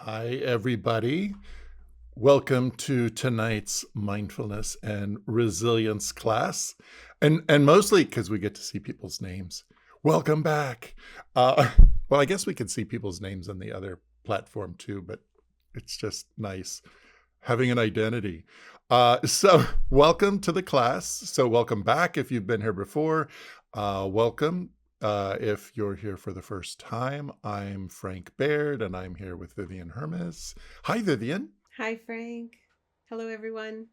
Hi, everybody. Welcome to tonight's mindfulness and resilience class. And mostly because we get to see people's names. Welcome back. Uh, well, I guess we can see people's names on the other platform too, but it's just nice having an identity. So, welcome to the class. So, welcome back if you've been here before. Welcome if you're here for the first time. I'm Frank Baird, and I'm here with Vivian Hermes. Hi, Vivian. Hi, Frank. Hello, everyone.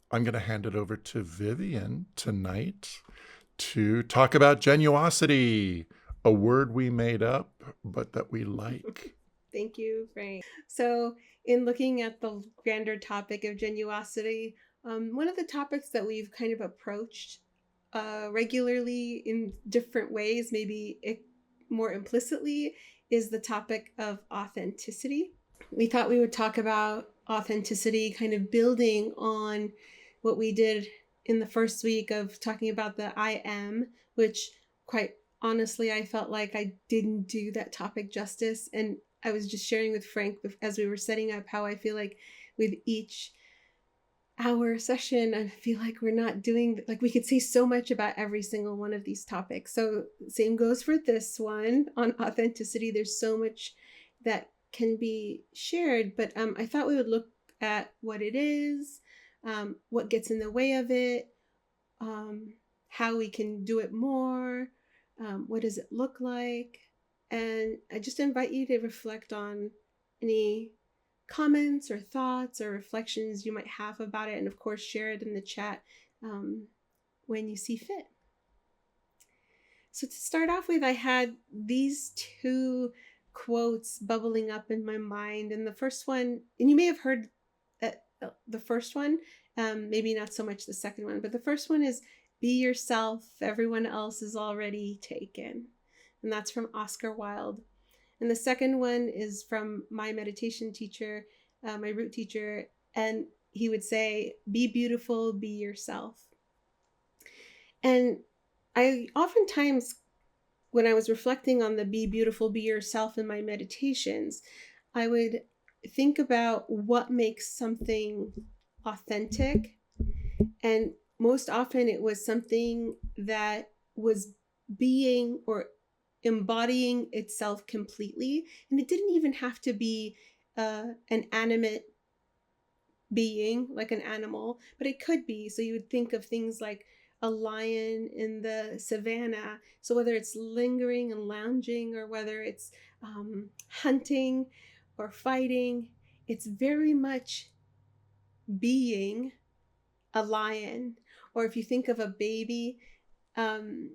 I'm going to hand it over to Vivian tonight to talk about genuosity, a word we made up, but that we like. Thank you, Frank. So, in looking at the grander topic of genuosity, one of the topics that we've kind of approached regularly in different ways, maybe more implicitly, is the topic of authenticity. We thought we would talk about authenticity, kind of building on what we did in the first week of talking about the I am, which quite honestly, I felt like I didn't do that topic justice. And I was just sharing with Frank as we were setting up how I feel like with each hour session, I feel like we're not doing, like, we could say so much about every single one of these topics. So, same goes for this one on authenticity. There's so much that can be shared, but I thought we would look at what it is, what gets in the way of it, um, how we can do it more, what does it look like, and I just invite you to reflect on any comments or thoughts or reflections you might have about it, and of course share it in the chat um, when you see fit. So to start off with, I had these two quotes bubbling up in my mind, and the first one, and you may have heard the first one, maybe not so much the second one, but the first one is "Be yourself, everyone else is already taken," and that's from Oscar Wilde. And the second one is from my meditation teacher, my root teacher, and he would say, "Be beautiful, be yourself." And I oftentimes, when I was reflecting on the "Be beautiful, be yourself" in my meditations, I would think about what makes something authentic. And most often it was something that was being or embodying itself completely. And it didn't even have to be an animate being, like an animal, but it could be. So you would think of things like a lion in the savannah. So whether it's lingering and lounging, or whether it's hunting or fighting, it's very much being a lion. Or if you think of a baby, um,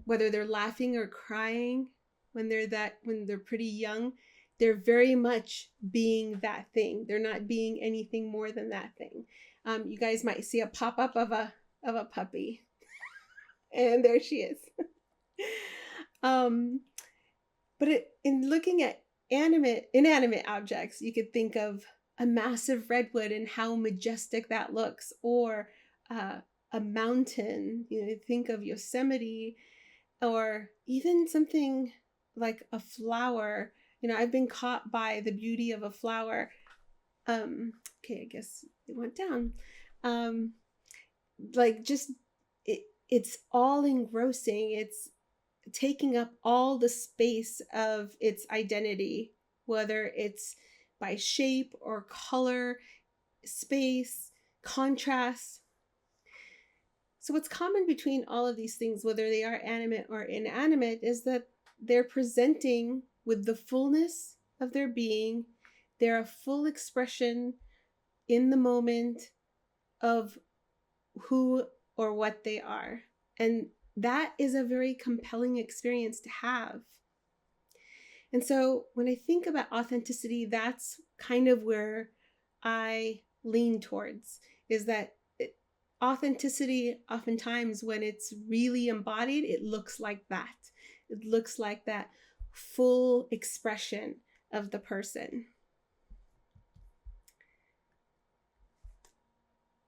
whether they're laughing or crying when they're pretty young, they're very much being that thing. They're not being anything more than that thing. You guys might see a pop up of a puppy, and there she is. um, in looking at inanimate objects, you could think of a massive redwood and how majestic that looks, or a mountain. You know, think of Yosemite, or even something like a flower. You know, I've been caught by the beauty of a flower. Okay, I guess it went down. Um, like, just it's all engrossing. It's taking up all the space of its identity, whether it's by shape or color, space, contrast. So, what's common between all of these things, whether they are animate or inanimate, is that they're presenting with the fullness of their being. They're a full expression in the moment of who or what they are. And that is a very compelling experience to have. And so when I think about authenticity, that's kind of where I lean towards, is that authenticity, oftentimes when it's really embodied, it looks like that. It looks like that full expression of the person.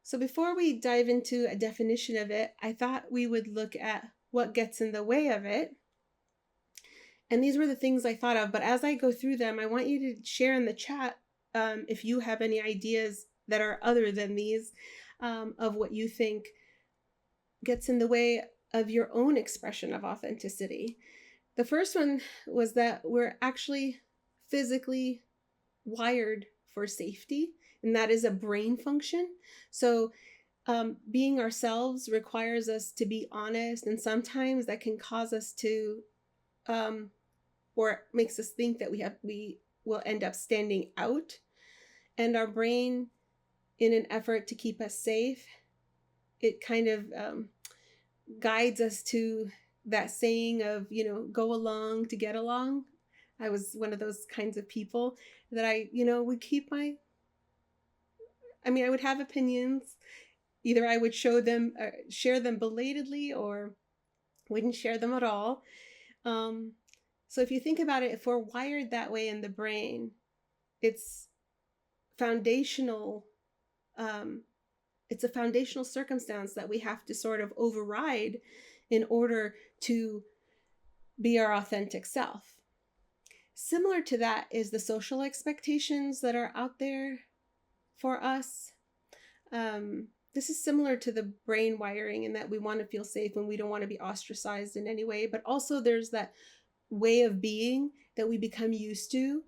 So before we dive into a definition of it, I thought we would look at what gets in the way of it. And these were the things I thought of. But as I go through them, I want you to share in the chat if you have any ideas that are other than these, of what you think gets in the way of your own expression of authenticity. The first one was that we're actually physically wired for safety, and that is a brain function. So being ourselves requires us to be honest, and sometimes that can cause us to or makes us think that we will end up standing out. And our brain, in an effort to keep us safe, it kind of guides us to that saying of, go along to get along. I was one of those kinds of people that I would keep I would have opinions. Either I would share them belatedly, or wouldn't share them at all. So if you think about it, if we're wired that way in the brain, it's foundational. It's a foundational circumstance that we have to sort of override in order to be our authentic self. Similar to that is the social expectations that are out there for us. This is similar to the brain wiring in that we want to feel safe when we don't want to be ostracized in any way, but also there's that way of being that we become used to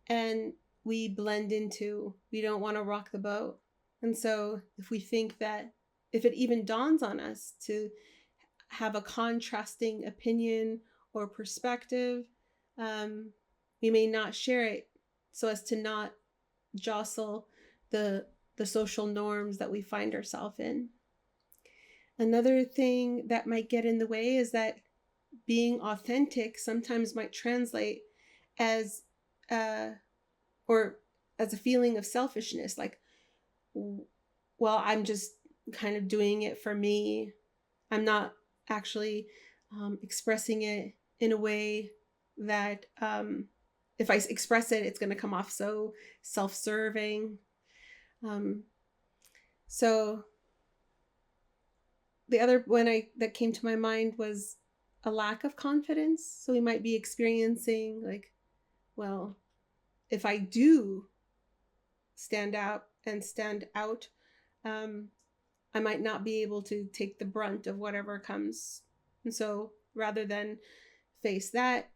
and we blend into. We don't want to rock the boat. And so if we think that, if it even dawns on us to have a contrasting opinion or perspective, we may not share it so as to not jostle the social norms that we find ourselves in. Another thing that might get in the way is that being authentic sometimes might translate as or as a feeling of selfishness, like, well, I'm just kind of doing it for me. I'm not actually expressing it in a way that if I express it, it's going to come off so self-serving. So the other one that came to my mind was a lack of confidence. So we might be experiencing like, well, if I do stand out, I might not be able to take the brunt of whatever comes. And so rather than face that,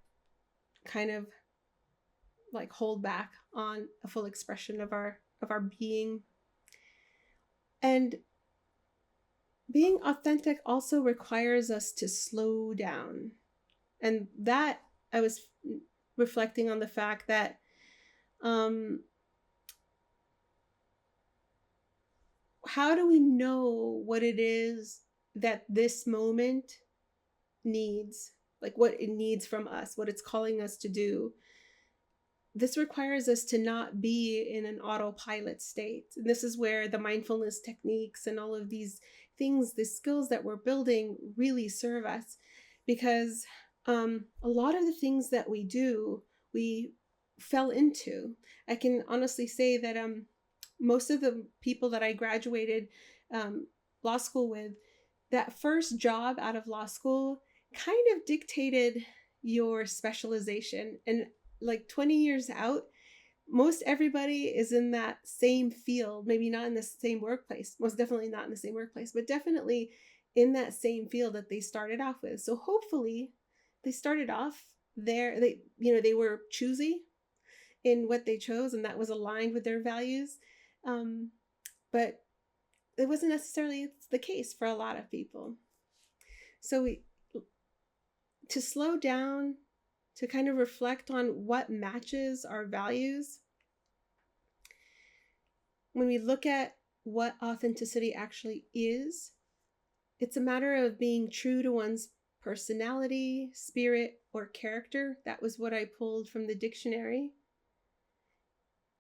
kind of like hold back on a full expression of our being. And being authentic also requires us to slow down. And that, I was reflecting on the fact that how do we know what it is that this moment needs, like what it needs from us, what it's calling us to do? This requires us to not be in an autopilot state. And this is where the mindfulness techniques and all of these things, the skills that we're building really serve us, because a lot of the things that we do, we fell into. I can honestly say that most of the people that I graduated law school with, that first job out of law school kind of dictated your specialization. And like 20 years out, most everybody is in that same field, maybe not in the same workplace, most definitely not in the same workplace, but definitely in that same field that they started off with. So hopefully they started off there, they were choosy in what they chose, and that was aligned with their values. But it wasn't necessarily the case for a lot of people. So to slow down, to kind of reflect on what matches our values. When we look at what authenticity actually is, it's a matter of being true to one's personality, spirit, or character. That was what I pulled from the dictionary.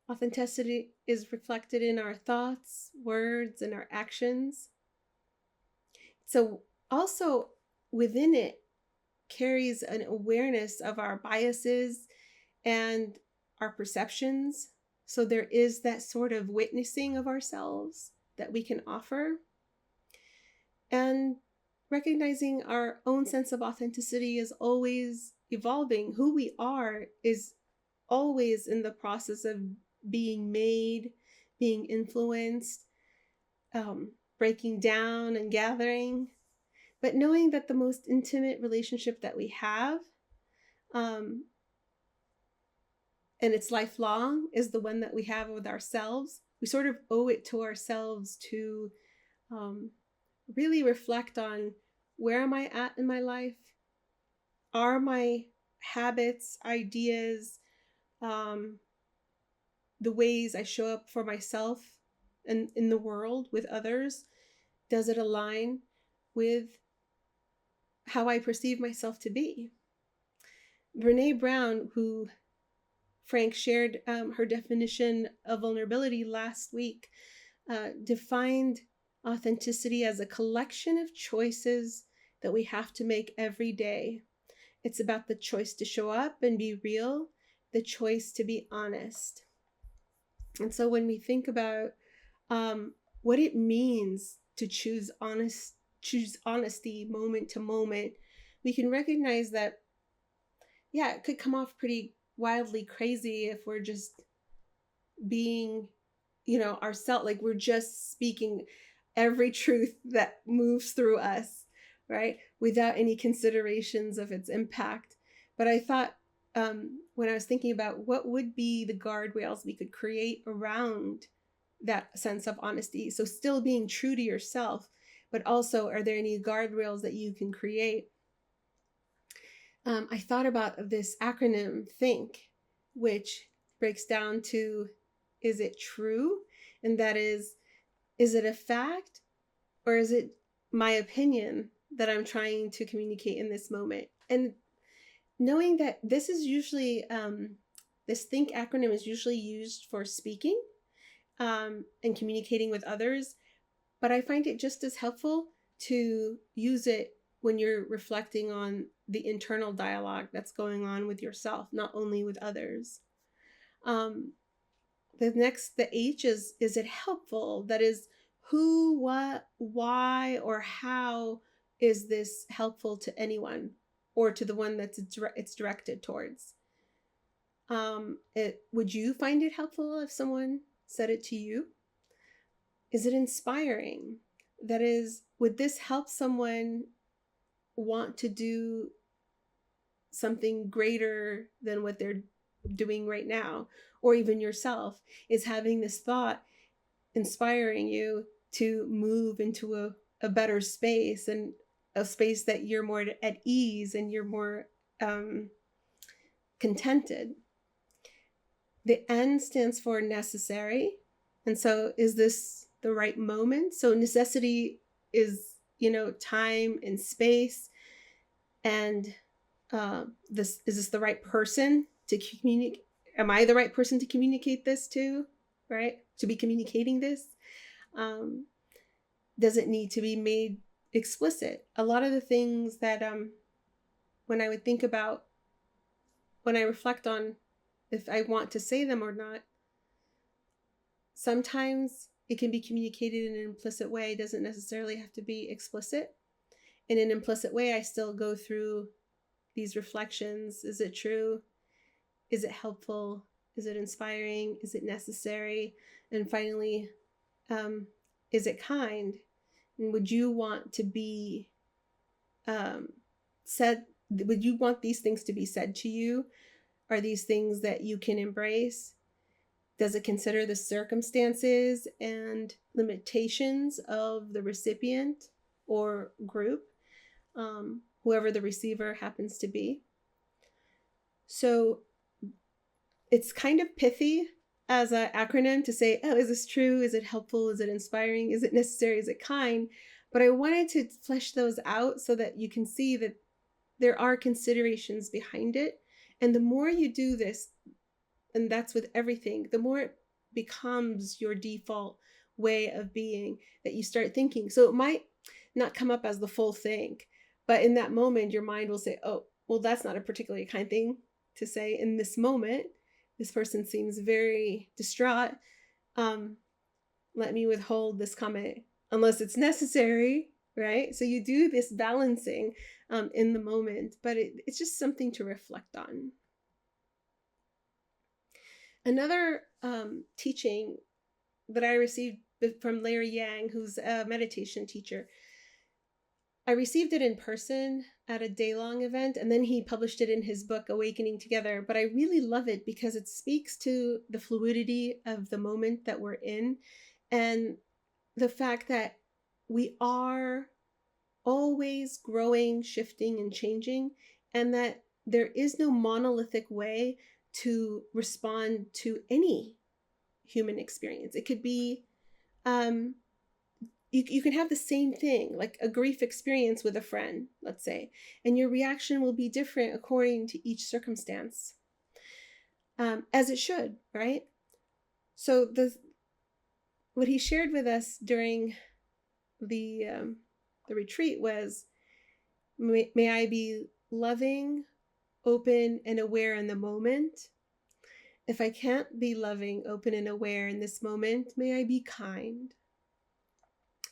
Authenticity is reflected in our thoughts, words, and our actions. So also within it carries an awareness of our biases and our perceptions. So there is that sort of witnessing of ourselves that we can offer. And recognizing our own sense of authenticity is always evolving. Who we are is always in the process of being made, being influenced, breaking down and gathering. But knowing that the most intimate relationship that we have, and it's lifelong, is the one that we have with ourselves. We sort of owe it to ourselves to really reflect on, where am I at in my life? Are my habits, ideas, the ways I show up for myself and in the world with others, does it align with how I perceive myself to be? Brene Brown, who Frank shared her definition of vulnerability last week, defined authenticity as a collection of choices that we have to make every day. It's about the choice to show up and be real, the choice to be honest. And so when we think about what it means to choose honesty moment to moment, we can recognize that, yeah, it could come off pretty wildly crazy if we're just being, ourselves, like we're just speaking every truth that moves through us, right? Without any considerations of its impact. But I thought, when I was thinking about what would be the guardrails we could create around that sense of honesty, so still being true to yourself, but also, are there any guardrails that you can create? I thought about this acronym THINK, which breaks down to, is it true? And that is it a fact, or is it my opinion that I'm trying to communicate in this moment? And knowing that this is usually, this THINK acronym is usually used for speaking and communicating with others, but I find it just as helpful to use it when you're reflecting on the internal dialogue that's going on with yourself, not only with others. The H is it helpful? That is, who, what, why, or how is this helpful to anyone, or to the one that it's directed towards? Would you find it helpful if someone said it to you? Is it inspiring? That is, would this help someone want to do something greater than what they're doing right now? Or even yourself, is having this thought inspiring you to move into a better space, and a space that you're more at ease and you're more contented? The N stands for necessary. And so, is this the right moment? So necessity is, time and space. And is this the right person to communicate? Am I the right person to communicate this to, right? To be communicating this? Does it need to be made explicit? A lot of the things that when I would think about, when I reflect on if I want to say them or not, sometimes it can be communicated in an implicit way. It doesn't necessarily have to be explicit. In an implicit way, I still go through these reflections. Is it true? Is it helpful? Is it inspiring? Is it necessary? And finally, is it kind? And would you want to be said? Would you want these things to be said to you? Are these things that you can embrace? Does it consider the circumstances and limitations of the recipient or group, whoever the receiver happens to be? So it's kind of pithy as an acronym to say, oh, is this true? Is it helpful? Is it inspiring? Is it necessary? Is it kind? But I wanted to flesh those out so that you can see that there are considerations behind it. And the more you do this, and that's with everything, the more it becomes your default way of being, that you start thinking. So it might not come up as the full thing, but in that moment, your mind will say, oh, well, that's not a particularly kind thing to say in this moment. This person seems very distraught. Let me withhold this comment unless it's necessary, right? So you do this balancing in the moment, but it's just something to reflect on. Another teaching that I received from Larry Yang, who's a meditation teacher, I received it in person at a day-long event, and then he published it in his book, Awakening Together. But I really love it because it speaks to the fluidity of the moment that we're in, and the fact that we are always growing, shifting, and changing, and that there is no monolithic way to respond to any human experience. It could be you can have the same thing, like a grief experience with a friend, let's say, and your reaction will be different according to each circumstance, as it should, right? So what he shared with us during the retreat was, may I be loving, open, and aware in the moment. If I can't be loving, open, and aware in this moment, may I be kind.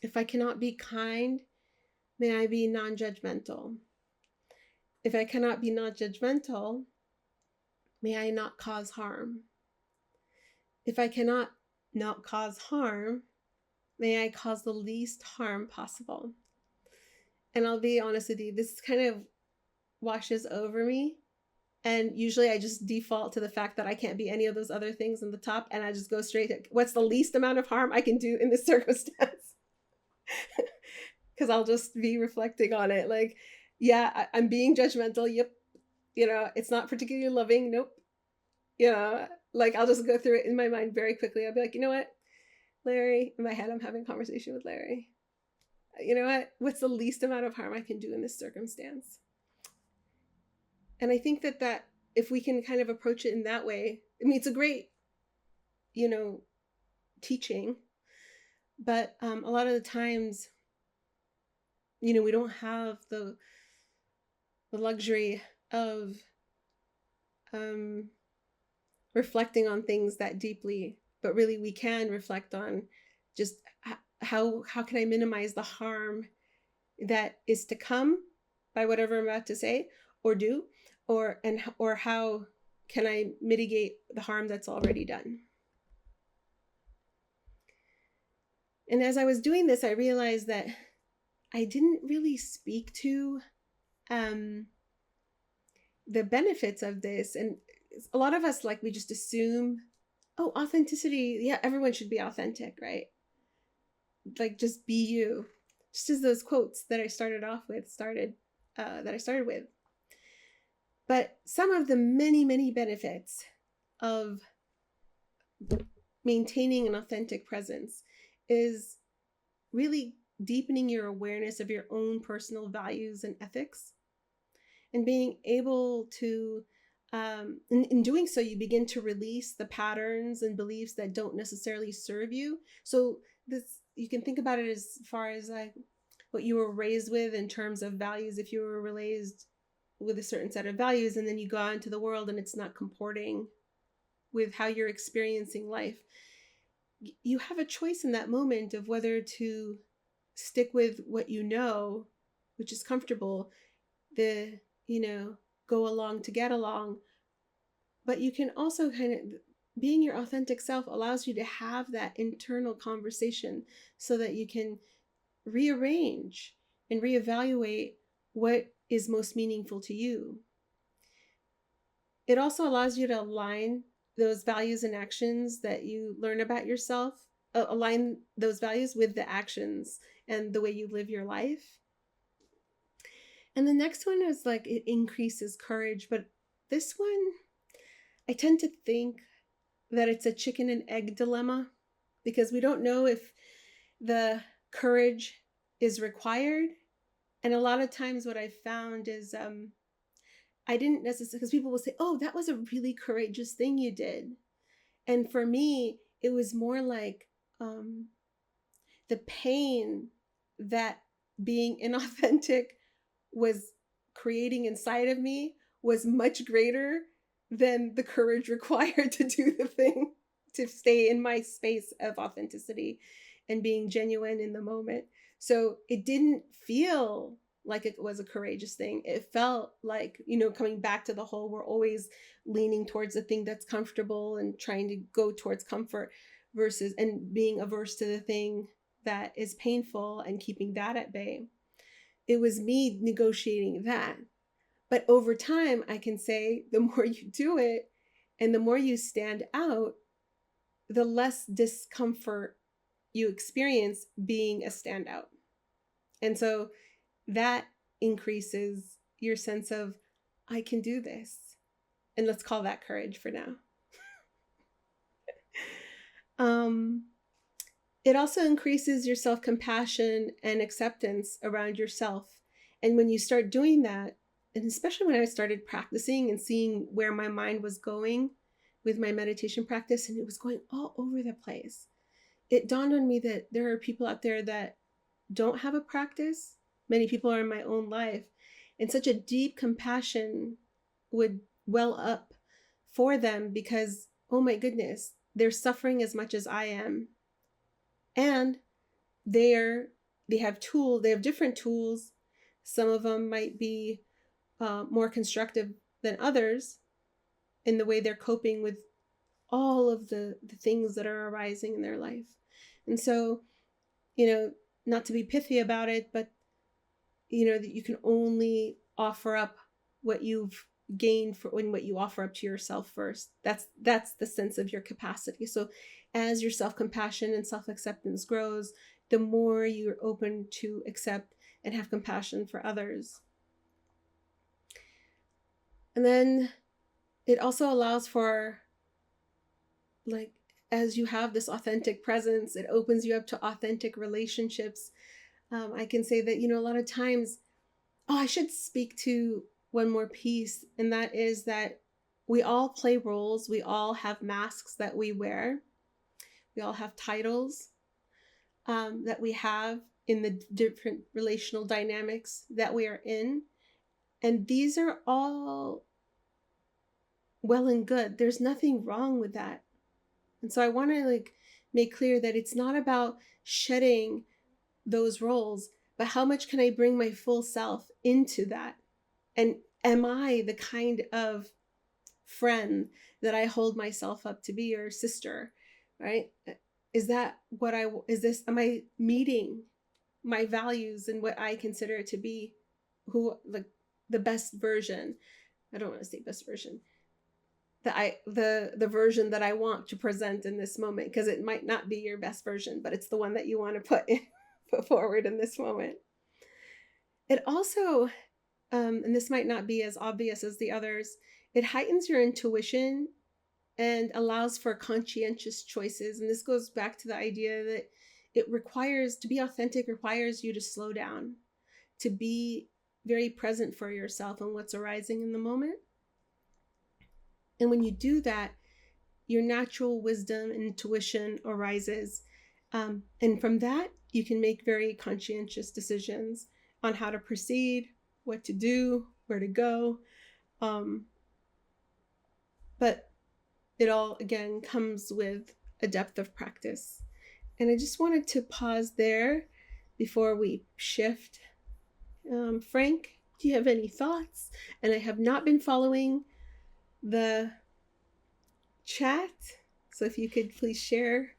If I cannot be kind, may I be non-judgmental. If I cannot be non-judgmental, may I not cause harm. If I cannot not cause harm, may I cause the least harm possible. And I'll be honest with you, this kind of washes over me. And usually I just default to the fact that I can't be any of those other things in the top, and I just go straight to what's the least amount of harm I can do in this circumstance. Because I'll just be reflecting on it. Like, yeah, I'm being judgmental. Yep. It's not particularly loving. Nope. Like I'll just go through it in my mind very quickly. I'll be like, you know what, Larry, in my head, I'm having a conversation with Larry. You know what? What's the least amount of harm I can do in this circumstance? And I think that if we can kind of approach it in that way, I mean, it's a great, teaching, but a lot of the times, we don't have the luxury of reflecting on things that deeply, but really we can reflect on just how can I minimize the harm that is to come by whatever I'm about to say or do, or how can I mitigate the harm that's already done. And as I was doing this, I realized that I didn't really speak to the benefits of this. And a lot of us, like, we just assume, oh, authenticity, yeah, everyone should be authentic, right? Like, just be you. Just as those quotes that I started with. But some of the many, many benefits of maintaining an authentic presence is really deepening your awareness of your own personal values and ethics, and being able to, in doing so, you begin to release the patterns and beliefs that don't necessarily serve you. So this, you can think about it as far as like what you were raised with in terms of values. If you were raised with a certain set of values and then you go out into the world and it's not comporting with how you're experiencing life, you have a choice in that moment of whether to stick with what you know, which is comfortable, go along to get along. But you can also being your authentic self allows you to have that internal conversation so that you can rearrange and reevaluate what is most meaningful to you. It also allows you to align those values and actions that you learn about yourself, align those values with the actions and the way you live your life. And the next one is like, it increases courage. But this one, I tend to think that it's a chicken and egg dilemma, because we don't know if the courage is required. And a lot of times what I've found is I didn't necessarily, because people will say, oh, that was a really courageous thing you did. And for me, it was more like the pain that being inauthentic was creating inside of me was much greater than the courage required to do the thing, to stay in my space of authenticity and being genuine in the moment. So it didn't feel like it was a courageous thing. It felt like, coming back to the whole, we're always leaning towards the thing that's comfortable and trying to go towards comfort versus, and being averse to the thing that is painful and keeping that at bay. It was me negotiating that. But over time, I can say the more you do it and the more you stand out, the less discomfort you experience being a standout. And so that increases your sense of, I can do this. And let's call that courage for now. It also increases your self-compassion and acceptance around yourself. And when you start doing that, and especially when I started practicing and seeing where my mind was going with my meditation practice, and it was going all over the place, it dawned on me that there are people out there that don't have a practice. Many people are in my own life, and such a deep compassion would well up for them because, oh my goodness, they're suffering as much as I am. And they have different tools. Some of them might be more constructive than others in the way they're coping with all of the things that are arising in their life. And so, not to be pithy about it, but that you can only offer up what you've gained when what you offer up to yourself first. That's the sense of your capacity. So as your self-compassion and self-acceptance grows, the more you're open to accept and have compassion for others. And then it also allows for, like, as you have this authentic presence, it opens you up to authentic relationships. I can say that, a lot of times, I should speak to one more piece, and that is that we all play roles. We all have masks that we wear. We all have titles that we have in the different relational dynamics that we are in. And these are all well and good. There's nothing wrong with that. And so I want to make clear that it's not about shedding those roles, but how much can I bring my full self into that? And am I the kind of friend that I hold myself up to be, or sister, right? Am I meeting my values and what I consider to be the best version? I don't want to say best version. The version that I want to present in this moment, because it might not be your best version, but it's the one that you want to put forward in this moment. It also, and this might not be as obvious as the others, it heightens your intuition and allows for conscientious choices. And this goes back to the idea that to be authentic requires you to slow down, to be very present for yourself and what's arising in the moment. And when you do that, your natural wisdom and intuition arises. And from that, you can make very conscientious decisions on how to proceed, what to do, where to go. But it all, again, comes with a depth of practice. And I just wanted to pause there before we shift. Frank, do you have any thoughts? And I have not been following the chat, so if you could please share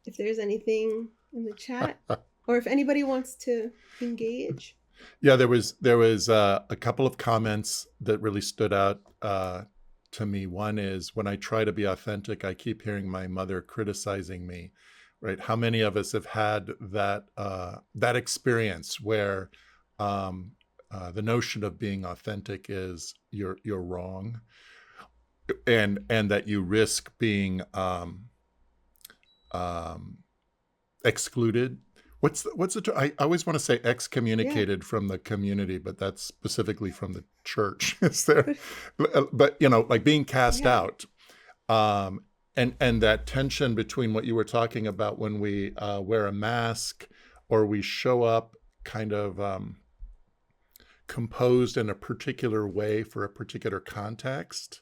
if there's anything in the chat or if anybody wants to engage. Yeah, there was a couple of comments that really stood out to me. One is, when I try to be authentic, I keep hearing my mother criticizing me, right? How many of us have had that experience where the notion of being authentic is you're wrong, and that you risk being excluded. What's the term? I always want to say excommunicated from the community, but that's specifically from the church. Is there? But like being cast out, and that tension between what you were talking about when we wear a mask or we show up kind of composed in a particular way for a particular context.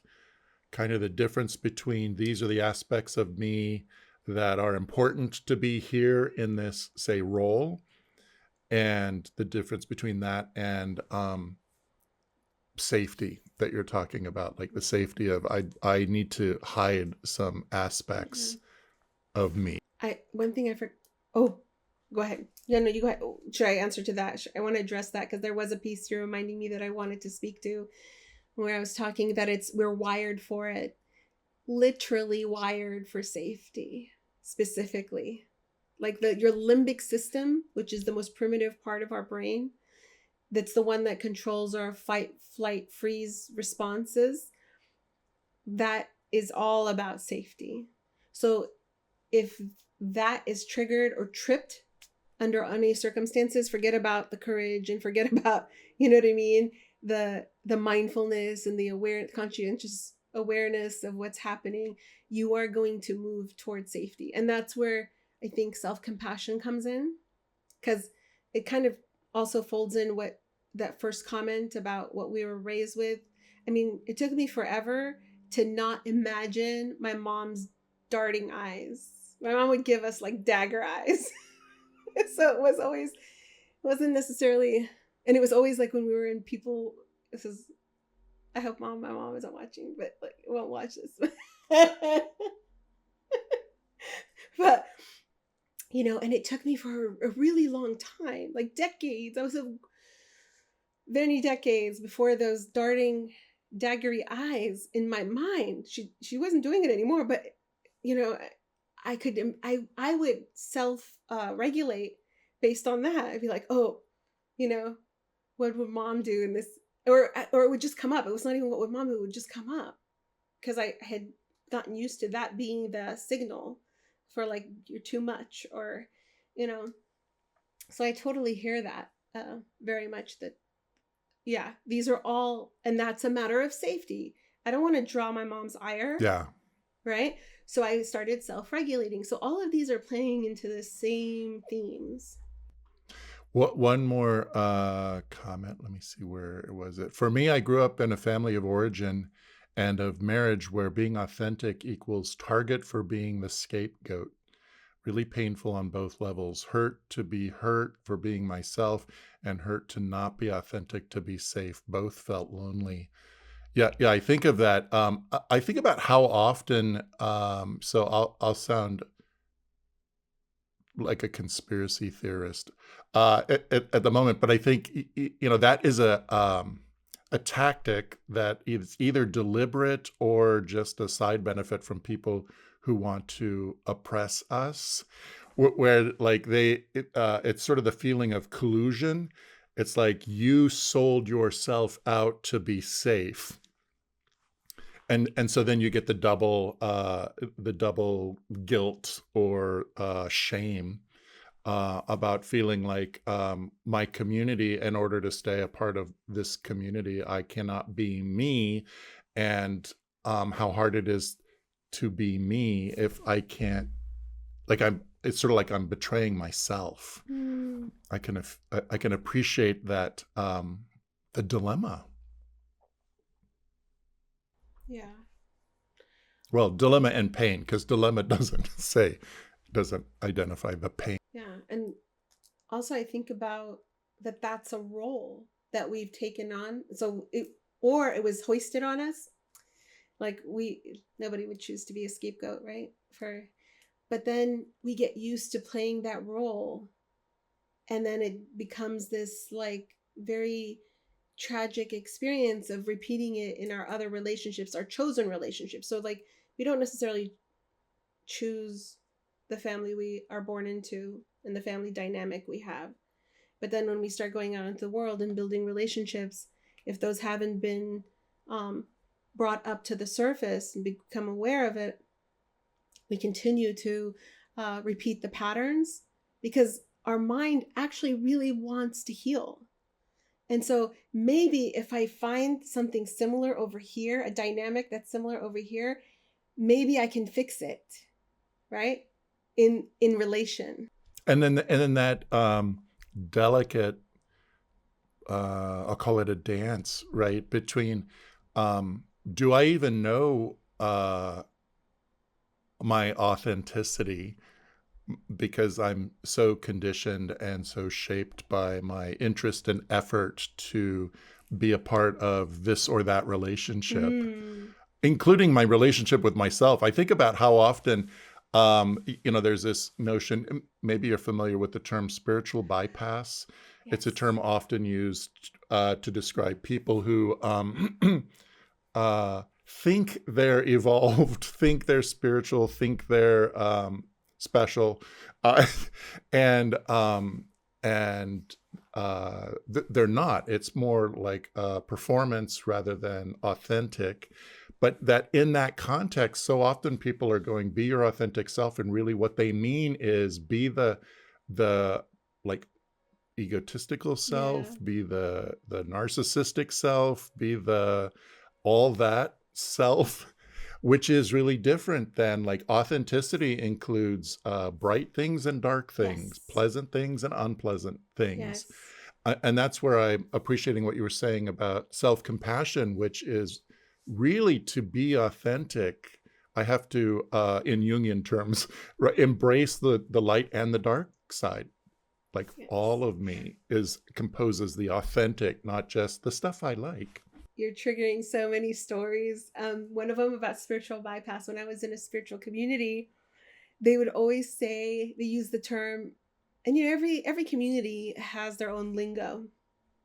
Kind of the difference between these are the aspects of me that are important to be here in this, say, role, and the difference between that and safety that you're talking about, like the safety of I need to hide some Mhm. aspects of me. One thing I forgot. Oh, go ahead. Yeah, no, you go ahead. Should I answer to that? I want to address that because there was a piece you're reminding me that I wanted to speak to, where I was talking that we're wired for it, literally wired for safety, specifically. Like your limbic system, which is the most primitive part of our brain, that's the one that controls our fight, flight, freeze responses. That is all about safety. So if that is triggered or tripped under any circumstances, forget about the courage and forget about, you know what I mean, the mindfulness and the conscientious awareness of what's happening. You are going to move towards safety, and that's where I think self-compassion comes in, because it kind of also folds in what that first comment about what we were raised with. I mean, it took me forever to not imagine my mom's darting eyes. My mom would give us like dagger eyes. So it was always, it wasn't necessarily, and it was always like when we were in people, this is, I hope my mom isn't watching, but like, won't watch this. But, you know, and it took me for a really long time, like decades. I was many decades before those darting, daggery eyes in my mind. She wasn't doing it anymore, but you know, I would self regulate based on that. I'd be like, oh, you know, what would mom do in this? Or it would just come up. It was not even what would mom do. It would just come up because I had gotten used to that being the signal for like you're too much, or you know. So I totally hear that very much. That yeah, these are all, and that's a matter of safety. I don't want to draw my mom's ire, Yeah. right? So I started self-regulating. So all of these are playing into the same themes. What one more comment? Let me see, where was it? For me, I grew up in a family of origin and of marriage where being authentic equals target for being the scapegoat. Really painful on both levels. Hurt to be hurt for being myself, and hurt to not be authentic to be safe. Both felt lonely. Yeah, yeah. I think of that. I think about how often. So I'll sound like a conspiracy theorist at the moment, but I think you know that is a tactic that is either deliberate or just a side benefit from people who want to oppress us, where like it's sort of the feeling of collusion. It's like you sold yourself out to be safe, and so then you get the double guilt or shame about feeling like my community, in order to stay a part of this community, I cannot be me, and how hard it is to be me if I can't, like it's sort of like I'm betraying myself. Mm, I can appreciate that, the dilemma. yeah. Well, dilemma and pain, because dilemma doesn't identify the pain. Yeah. And also I think about that that's a role that we've taken on. So or it was hoisted on us. Like nobody would choose to be a scapegoat, right? But then we get used to playing that role, and then it becomes this like very tragic experience of repeating it in our other relationships, our chosen relationships. So like we don't necessarily choose the family we are born into and the family dynamic we have. But then when we start going out into the world and building relationships, if those haven't been um, brought up to the surface and become aware of it, we continue to repeat the patterns because our mind actually really wants to heal. And so maybe if I find something similar over here, a dynamic that's similar over here, maybe I can fix it, right? In relation. And then that delicate, I'll call it a dance, right? Between, do I even know my authenticity? because I'm so conditioned and so shaped by my interest and effort to be a part of this or that relationship, Mm, including my relationship with myself. I think about how often, there's this notion, maybe you're familiar with the term spiritual bypass. It's a yes. term often used to describe people who think they're evolved, think they're spiritual, think they're special, uh, and they're not. It's more like performance rather than authentic. But that in that context, so often people are going, "Be your authentic self," and really what they mean is be the like egotistical Yeah. self, be the narcissistic self, be the all that self, which is really different than like authenticity includes bright things and dark things, Yes. pleasant things and unpleasant things. Yes. And that's where I'm appreciating what you were saying about self-compassion, which is really to be authentic. I have to, in Jungian terms, embrace the light and the dark side. Like Yes. all of me is composes the authentic, not just the stuff I like. You're triggering so many stories. One of them about spiritual bypass. When I was in a spiritual community, they would always say, they use the term, and every community has their own lingo.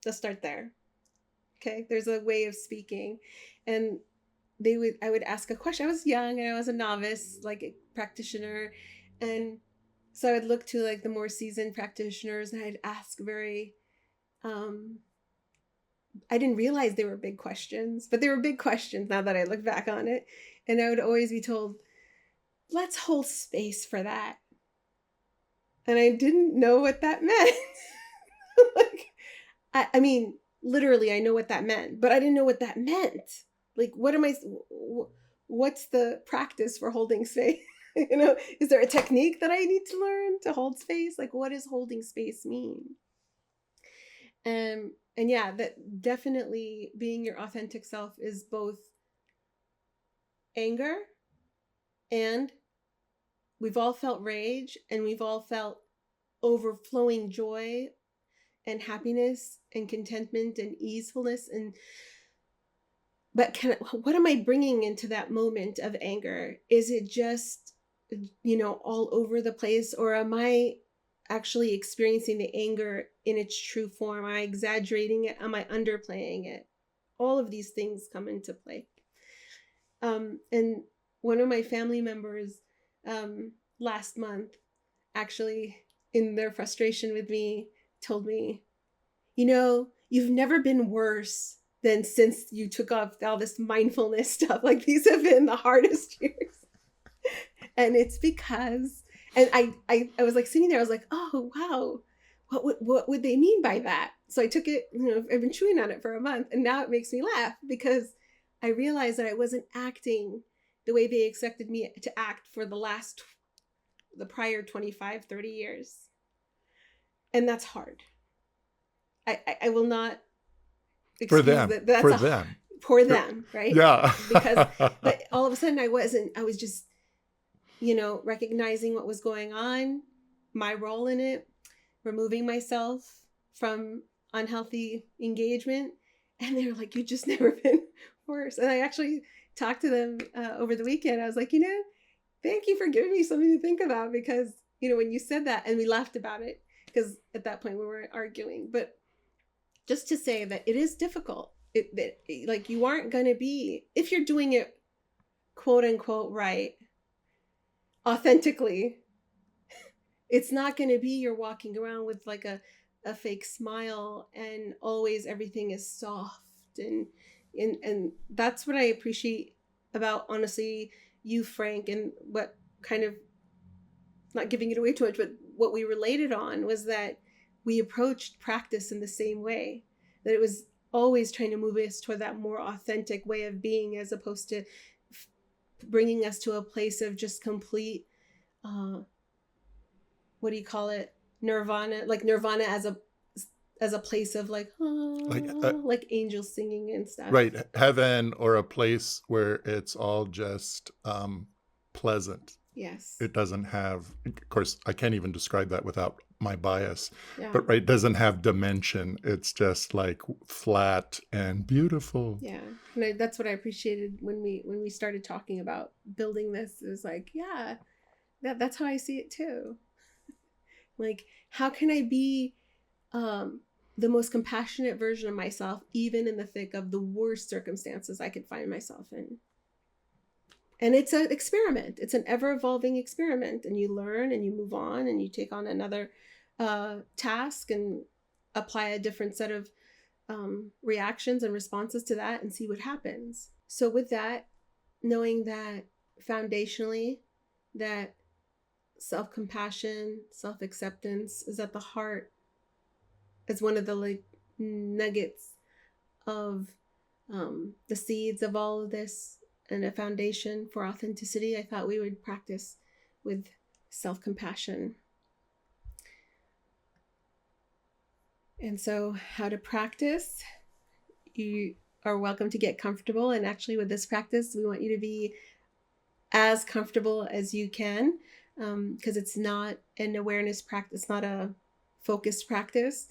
Let's start there. Okay, there's a way of speaking, and I would ask a question. I was young and I was a novice, like a practitioner, and so I would look to like the more seasoned practitioners, and I'd ask very um I didn't realize they were big questions, but they were big questions now that I look back on it. And I would always be told, let's hold space for that. And I didn't know what that meant. Like, I mean, literally, I know what that meant, but I didn't know what that meant. Like, what's the practice for holding space? Is there a technique that I need to learn to hold space? Like, what does holding space mean? And yeah, that definitely being your authentic self is both anger, and we've all felt rage, and we've all felt overflowing joy and happiness and contentment and easefulness. But what am I bringing into that moment of anger? Is it just all over the place, or am I actually experiencing the anger in its true form? Am I exaggerating it? Am I underplaying it? All of these things come into play. And one of my family members last month, actually, in their frustration with me, told me, you've never been worse than since you took up all this mindfulness stuff. Like, these have been the hardest years. And it's because, and I was like sitting there, I was like, oh, wow, what would they mean by that? So I took it, I've been chewing on it for a month, and now it makes me laugh because I realized that I wasn't acting the way they expected me to act for the prior 25, 30 years. And that's hard. I will not For excuse them, that. That's for them. for them, right? Yeah. Because, but all of a sudden I was just, recognizing what was going on, my role in it, removing myself from unhealthy engagement. And they were like, you just never been worse. And I actually talked to them over the weekend. I was like, thank you for giving me something to think about, because, when you said that, and we laughed about it, because at that point we weren't arguing, but just to say that it is difficult. Like, you aren't going to be, if you're doing it quote unquote right, authentically, it's not going to be you're walking around with like a fake smile and always everything is soft, and that's what I appreciate about, honestly, you, Frank, and what kind of, not giving it away too much, but what we related on was that we approached practice in the same way, that it was always trying to move us toward that more authentic way of being, as opposed to bringing us to a place of just complete what do you call it, nirvana, like nirvana as a place of like, Like like angels singing and stuff. right, heaven, or a place where it's all just pleasant. Yes. It doesn't have, of course, I can't even describe that without my bias, Yeah. but right, it doesn't have dimension. It's just like flat and beautiful. Yeah. And that's what I appreciated when we started talking about building this. It was like, yeah, that's how I see it too. Like, how can I be um, the most compassionate version of myself, even in the thick of the worst circumstances I could find myself in? And it's an experiment. It's an ever evolving experiment, and you learn and you move on and you take on another task and apply a different set of reactions and responses to that and see what happens. So with that, knowing that foundationally, that self-compassion, self-acceptance is at the heart, is one of the like nuggets of the seeds of all of this, and a foundation for authenticity, I thought we would practice with self-compassion. And so how to practice, you are welcome to get comfortable. And actually with this practice, we want you to be as comfortable as you can, because it's not an awareness practice, not a focused practice.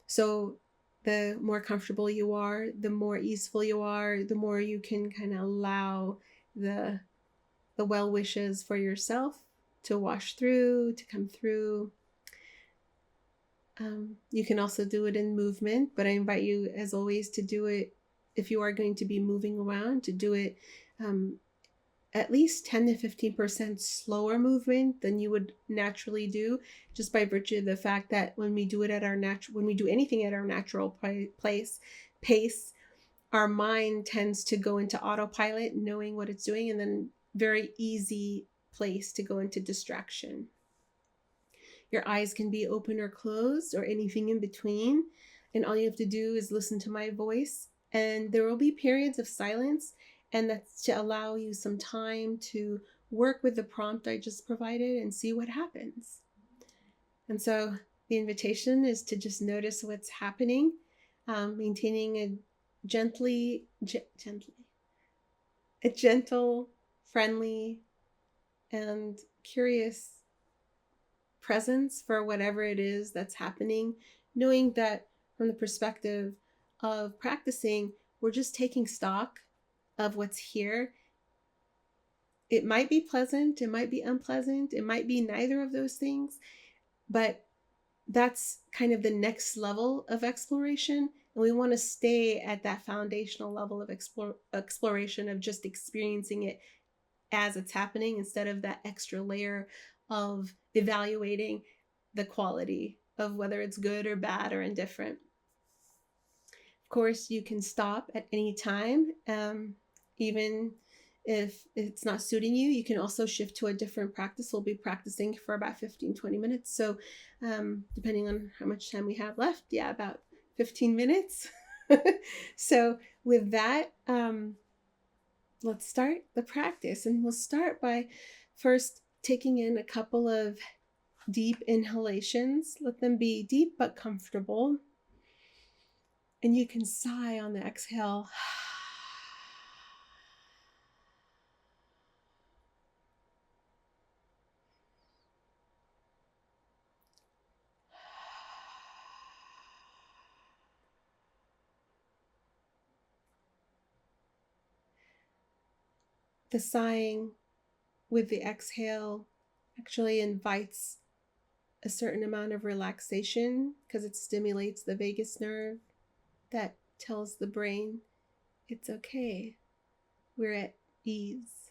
So the more comfortable you are, the more easeful you are, the more you can kind of allow the well wishes for yourself to wash through, to come through. You can also do it in movement, but I invite you, as always, to do it, if you are going to be moving around, to do it at least 10 to 15% slower movement than you would naturally do, just by virtue of the fact that when we do it at our when we do anything at our natural pace, our mind tends to go into autopilot, knowing what it's doing, and then very easy place to go into distraction. Your eyes can be open or closed or anything in between. And all you have to do is listen to my voice. And there will be periods of silence. And that's to allow you some time to work with the prompt I just provided and see what happens. And so the invitation is to just notice what's happening, maintaining a gentle, friendly, and curious presence for whatever it is that's happening, knowing that from the perspective of practicing, we're just taking stock of what's here. It might be pleasant, it might be unpleasant, it might be neither of those things, but that's kind of the next level of exploration. And we want to stay at that foundational level of exploration, of just experiencing it as it's happening, instead of that extra layer of evaluating the quality of whether it's good or bad or indifferent. Of course, you can stop at any time, even if it's not suiting you. You can also shift to a different practice. We'll be practicing for about 15-20 minutes. So depending on how much time we have left, yeah, about 15 minutes. So with that, let's start the practice. And we'll start by first taking in a couple of deep inhalations. Let them be deep but comfortable. And you can sigh on the exhale. The sighing with the exhale actually invites a certain amount of relaxation, because it stimulates the vagus nerve that tells the brain it's okay, we're at ease.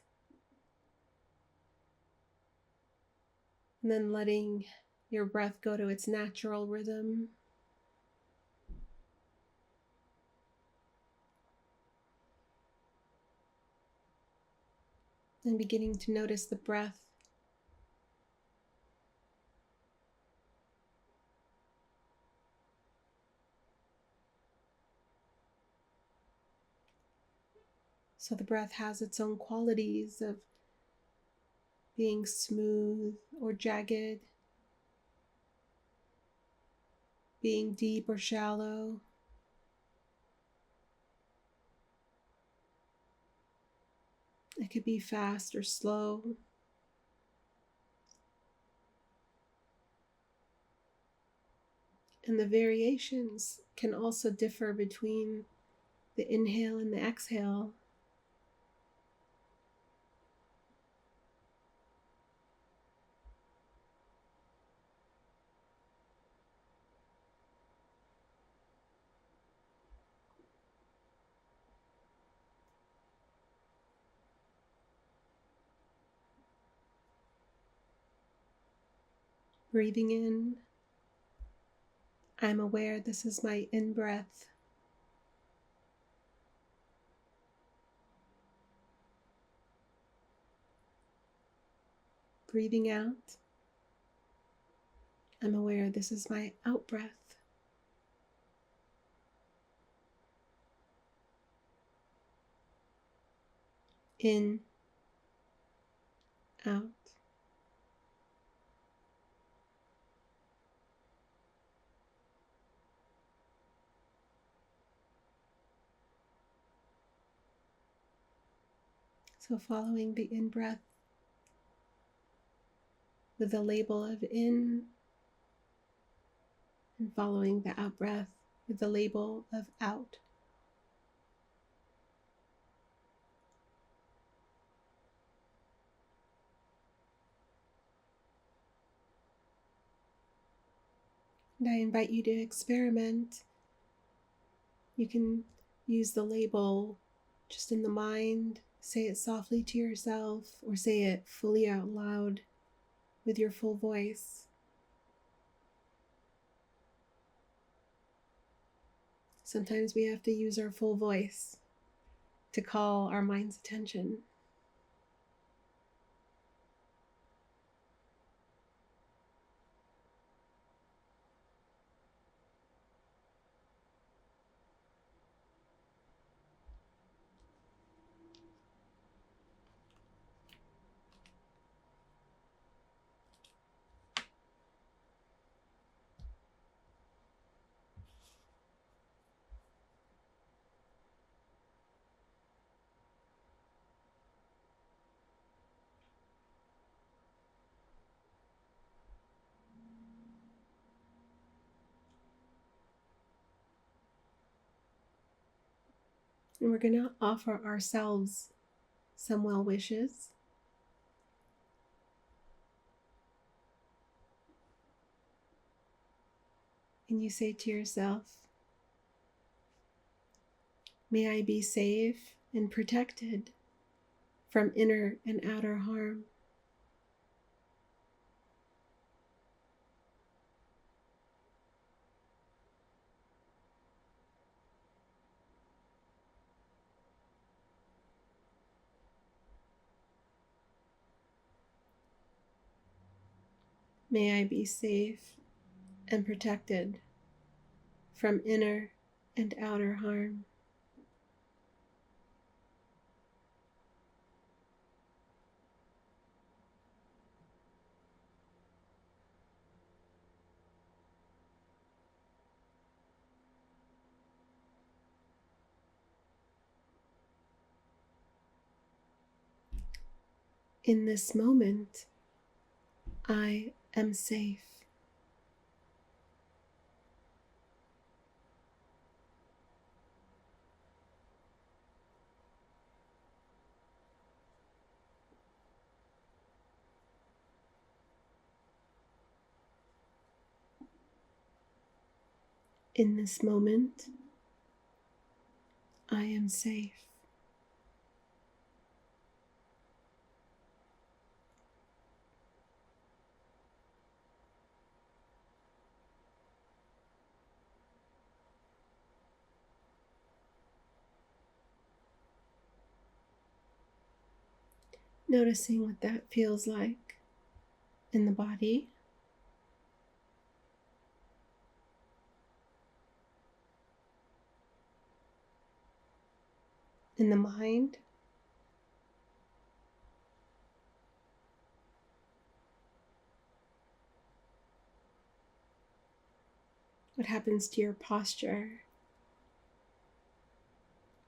And then letting your breath go to its natural rhythm. And beginning to notice the breath. So the breath has its own qualities of being smooth or jagged, being deep or shallow. It could be fast or slow. And the variations can also differ between the inhale and the exhale. Breathing in, I'm aware this is my in-breath. Breathing out, I'm aware this is my out-breath. In, out. So following the in-breath with the label of in, and following the out-breath with the label of out. And I invite you to experiment. You can use the label just in the mind, say it softly to yourself, or say it fully out loud with your full voice. Sometimes we have to use our full voice to call our mind's attention. And we're going to offer ourselves some well wishes. And you say to yourself, may I be safe and protected from inner and outer harm. May I be safe and protected from inner and outer harm. In this moment, I am safe. In this moment, I am safe. Noticing what that feels like in the body, in the mind, what happens to your posture,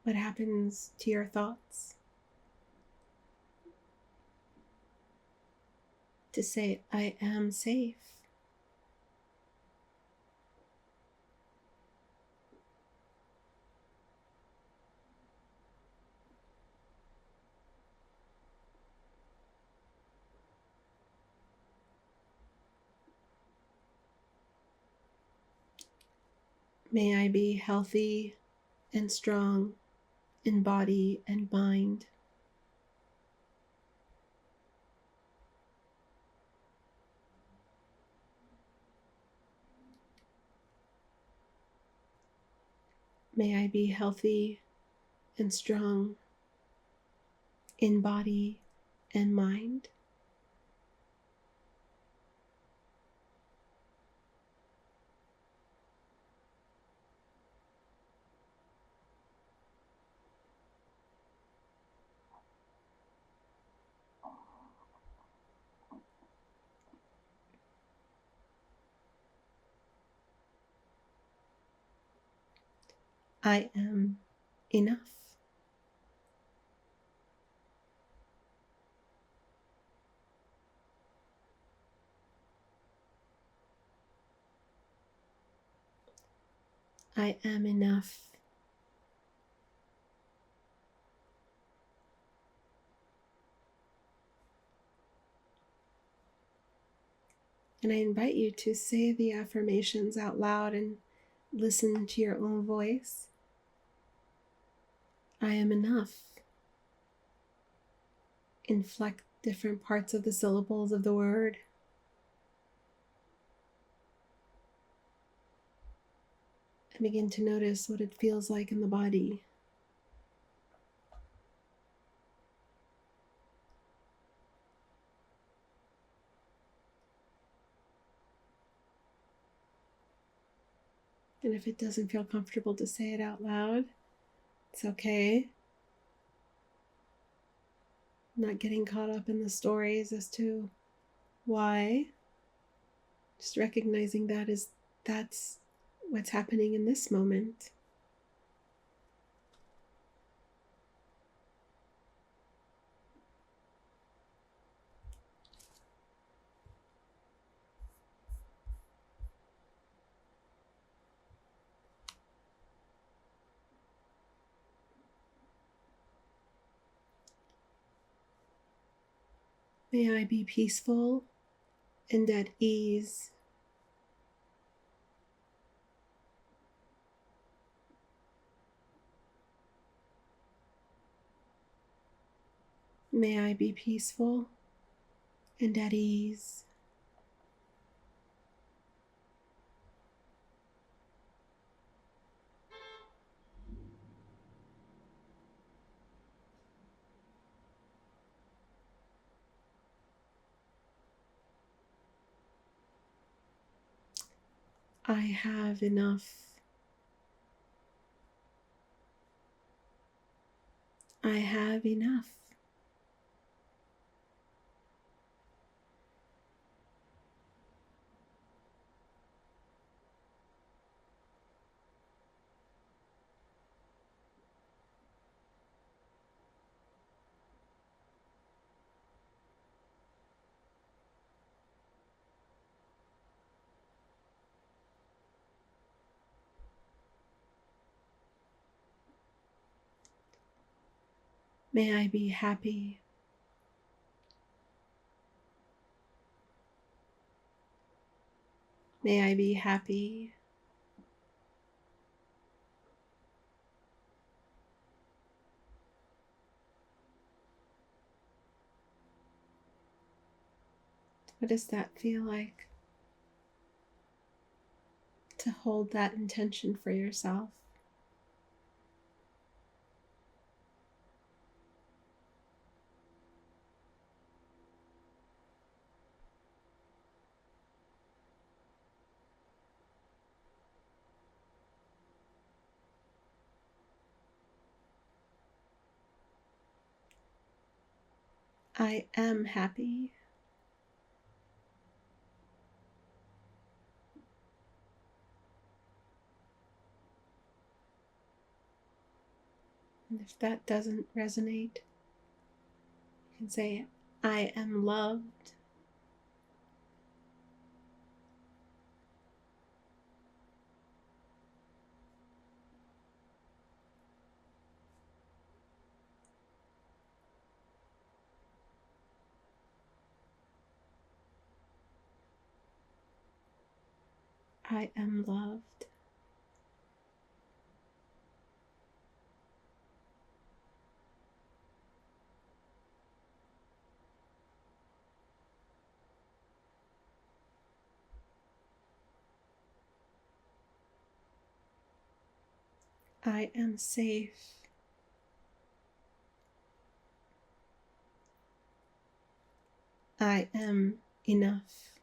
what happens to your thoughts. To say, I am safe. May I be healthy and strong in body and mind. May I be healthy and strong in body and mind. I am enough. I am enough. And I invite you to say the affirmations out loud and listen to your own voice. I am enough. Inflect different parts of the syllables of the word. And begin to notice what it feels like in the body. And if it doesn't feel comfortable to say it out loud, it's okay. Not getting caught up in the stories as to why. Just recognizing that's what's happening in this moment. May I be peaceful and at ease. May I be peaceful and at ease. I have enough. I have enough. May I be happy. May I be happy. What does that feel like? To hold that intention for yourself. I am happy. And if that doesn't resonate, you can say, I am loved. I am loved. I am safe. I am enough.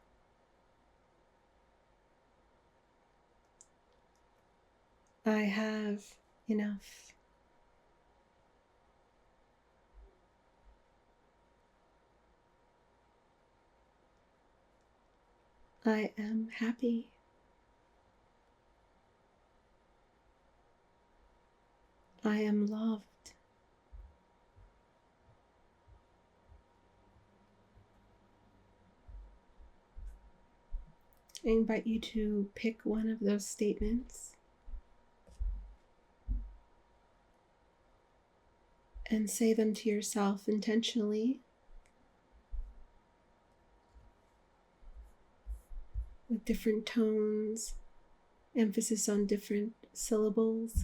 I have enough. I am happy. I am loved. I invite you to pick one of those statements and say them to yourself intentionally with different tones, emphasis on different syllables.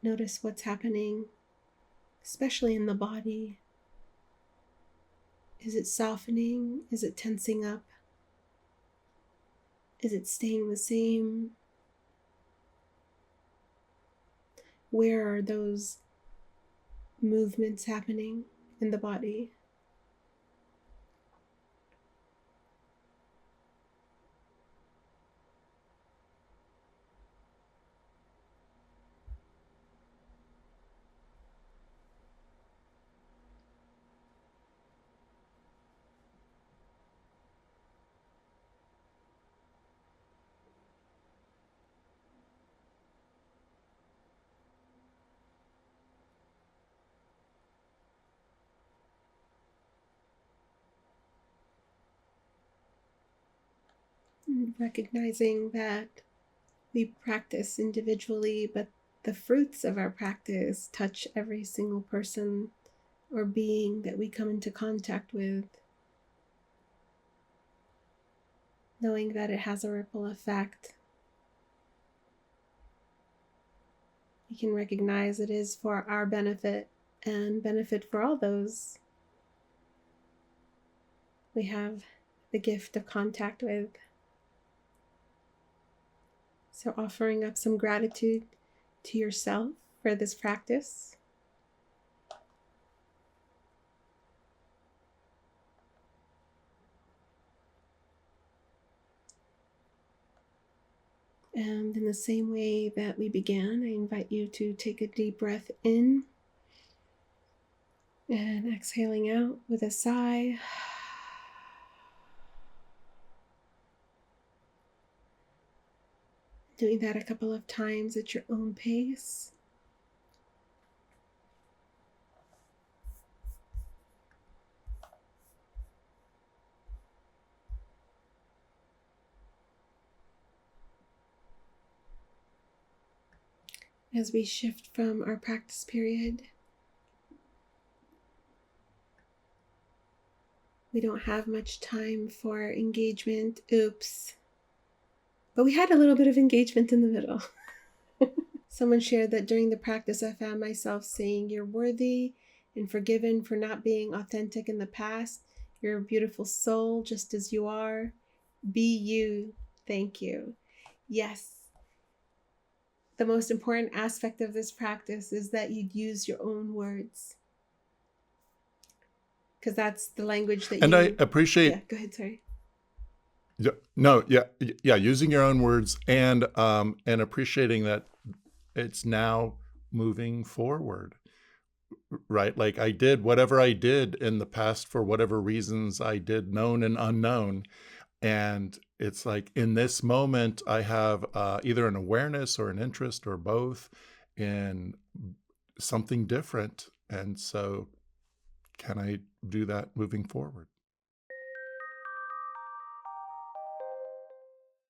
Notice what's happening, especially in the body. Is it softening? Is it tensing up? Is it staying the same? Where are those movements happening in the body? And recognizing that we practice individually, but the fruits of our practice touch every single person or being that we come into contact with. Knowing that it has a ripple effect. We can recognize it is for our benefit and benefit for all those we have the gift of contact with. So offering up some gratitude to yourself for this practice. And in the same way that we began, I invite you to take a deep breath in and exhaling out with a sigh. Doing that a couple of times at your own pace. As we shift from our practice period, we don't have much time for engagement. Oops. But we had a little bit of engagement in the middle. Someone shared that during the practice, I found myself saying, "You're worthy and forgiven for not being authentic in the past. You're a beautiful soul just as you are. Be you. Thank you." Yes. The most important aspect of this practice is that you use your own words. Because that's the language that And you... I appreciate... Yeah, go ahead, sorry. Using your own words and appreciating that it's now moving forward, right? Like I did whatever I did in the past for whatever reasons I did, known and unknown. And it's like in this moment, I have either an awareness or an interest or both in something different. And so can I do that moving forward?